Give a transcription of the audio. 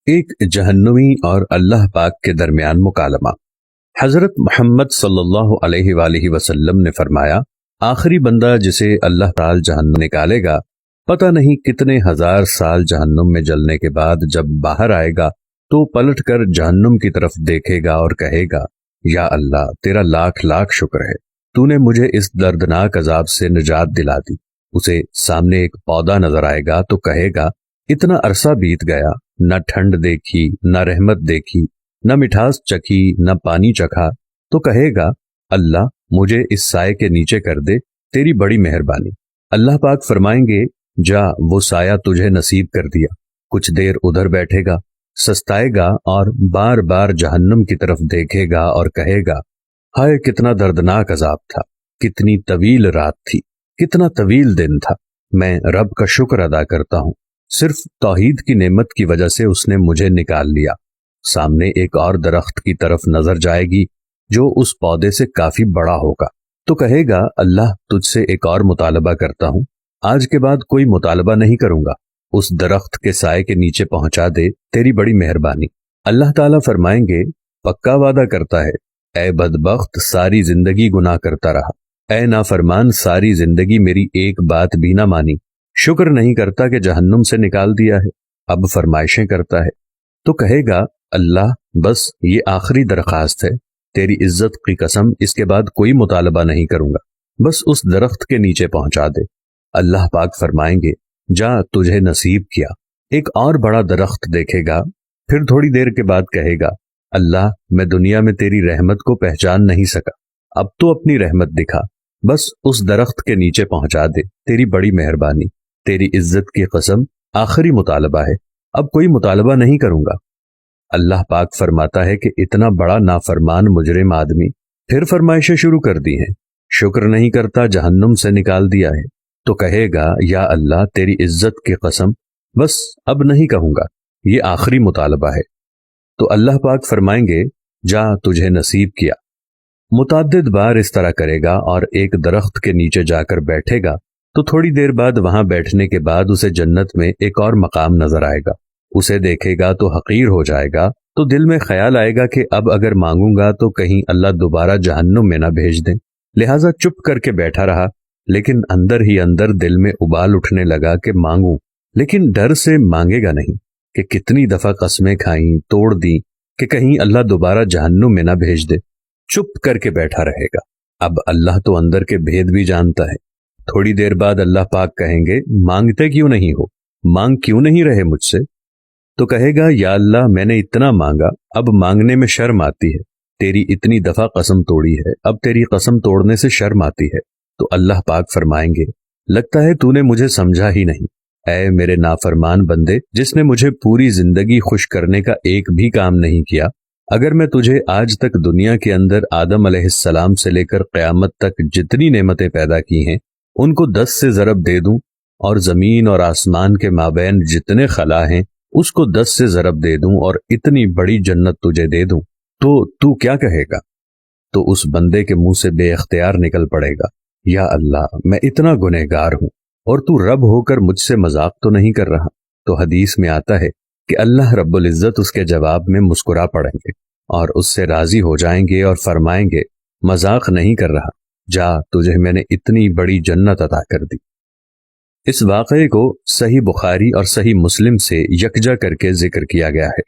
ایک جہنمی اور اللہ پاک کے درمیان مکالمہ۔ حضرت محمد صلی اللہ علیہ وآلہ وسلم نے فرمایا، آخری بندہ جسے اللہ تعالی جہنم نکالے گا، پتہ نہیں کتنے ہزار سال جہنم میں جلنے کے بعد جب باہر آئے گا تو پلٹ کر جہنم کی طرف دیکھے گا اور کہے گا، یا اللہ تیرا لاکھ لاکھ شکر ہے، تو نے مجھے اس دردناک عذاب سے نجات دلا دی۔ اسے سامنے ایک پودا نظر آئے گا تو کہے گا، اتنا عرصہ بیت گیا، نہ ٹھنڈ دیکھی، نہ رحمت دیکھی، نہ مٹھاس چکھی، نہ پانی چکھا، تو کہے گا، اللہ مجھے اس سائے کے نیچے کر دے، تیری بڑی مہربانی۔ اللہ پاک فرمائیں گے، جا وہ سایہ تجھے نصیب کر دیا۔ کچھ دیر ادھر بیٹھے گا، سستائے گا اور بار بار جہنم کی طرف دیکھے گا اور کہے گا، ہائے کتنا دردناک عذاب تھا، کتنی طویل رات تھی، کتنا طویل دن تھا۔ میں رب کا شکر ادا کرتا ہوں، صرف توحید کی نعمت کی وجہ سے اس نے مجھے نکال لیا۔ سامنے ایک اور درخت کی طرف نظر جائے گی جو اس پودے سے کافی بڑا ہوگا، تو کہے گا، اللہ تجھ سے ایک اور مطالبہ کرتا ہوں، آج کے بعد کوئی مطالبہ نہیں کروں گا، اس درخت کے سائے کے نیچے پہنچا دے، تیری بڑی مہربانی۔ اللہ تعالیٰ فرمائیں گے، پکا وعدہ کرتا ہے، اے بدبخت ساری زندگی گناہ کرتا رہا، اے نافرمان ساری زندگی میری ایک بات بھی نہ مانی، شکر نہیں کرتا کہ جہنم سے نکال دیا ہے، اب فرمائشیں کرتا ہے۔ تو کہے گا، اللہ بس یہ آخری درخواست ہے، تیری عزت کی قسم اس کے بعد کوئی مطالبہ نہیں کروں گا، بس اس درخت کے نیچے پہنچا دے۔ اللہ پاک فرمائیں گے، جا تجھے نصیب کیا۔ ایک اور بڑا درخت دیکھے گا، پھر تھوڑی دیر کے بعد کہے گا، اللہ میں دنیا میں تیری رحمت کو پہچان نہیں سکا، اب تو اپنی رحمت دکھا، بس اس درخت کے نیچے پہنچا دے، تیری بڑی مہربانی، تیری عزت کی قسم آخری مطالبہ ہے، اب کوئی مطالبہ نہیں کروں گا۔ اللہ پاک فرماتا ہے کہ اتنا بڑا نافرمان مجرم آدمی، پھر فرمائشیں شروع کر دی ہیں، شکر نہیں کرتا جہنم سے نکال دیا ہے، تو کہے گا، یا اللہ تیری عزت کی قسم بس اب نہیں کہوں گا، یہ آخری مطالبہ ہے۔ تو اللہ پاک فرمائیں گے، جا تجھے نصیب کیا۔ متعدد بار اس طرح کرے گا اور ایک درخت کے نیچے جا کر بیٹھے گا تو تھوڑی دیر بعد وہاں بیٹھنے کے بعد اسے جنت میں ایک اور مقام نظر آئے گا، اسے دیکھے گا تو حقیر ہو جائے گا، تو دل میں خیال آئے گا کہ اب اگر مانگوں گا تو کہیں اللہ دوبارہ جہنم میں نہ بھیج دیں، لہٰذا چپ کر کے بیٹھا رہا، لیکن اندر ہی اندر دل میں ابال اٹھنے لگا کہ مانگوں، لیکن ڈر سے مانگے گا نہیں، کہ کتنی دفعہ قسمیں کھائیں، توڑ دیں کہ کہیں اللہ دوبارہ جہنم میں نہ بھیج دے، چپ کر کے بیٹھا رہے گا۔ اب اللہ تو اندر کے بھید بھی جانتا ہے۔ تھوڑی دیر بعد اللہ پاک کہیں گے، مانگتے کیوں نہیں ہو، مانگ کیوں نہیں رہے مجھ سے؟ تو کہے گا، یا اللہ میں نے اتنا مانگا، اب مانگنے میں شرم آتی ہے، تیری اتنی دفعہ قسم توڑی ہے، اب تیری قسم توڑنے سے شرم آتی ہے۔ تو اللہ پاک فرمائیں گے، لگتا ہے تو نے مجھے سمجھا ہی نہیں، اے میرے نافرمان بندے جس نے مجھے پوری زندگی خوش کرنے کا ایک بھی کام نہیں کیا، اگر میں تجھے آج تک دنیا کے اندر آدم علیہ السلام سے لے کر قیامت تک جتنی نعمتیں پیدا کی ہیں ان کو 10 سے ضرب دے دوں، اور زمین اور آسمان کے مابین جتنے خلا ہیں اس کو 10 سے ضرب دے دوں، اور اتنی بڑی جنت تجھے دے دوں، تو کیا کہے گا؟ تو اس بندے کے منہ سے بے اختیار نکل پڑے گا، یا اللہ میں اتنا گنہگار ہوں اور تو رب ہو کر مجھ سے مذاق تو نہیں کر رہا۔ تو حدیث میں آتا ہے کہ اللہ رب العزت اس کے جواب میں مسکرا پڑیں گے اور اس سے راضی ہو جائیں گے اور فرمائیں گے، مذاق نہیں کر رہا، جا تجھے میں نے اتنی بڑی جنت عطا کر دی۔ اس واقعے کو صحیح بخاری اور صحیح مسلم سے یکجا کر کے ذکر کیا گیا ہے۔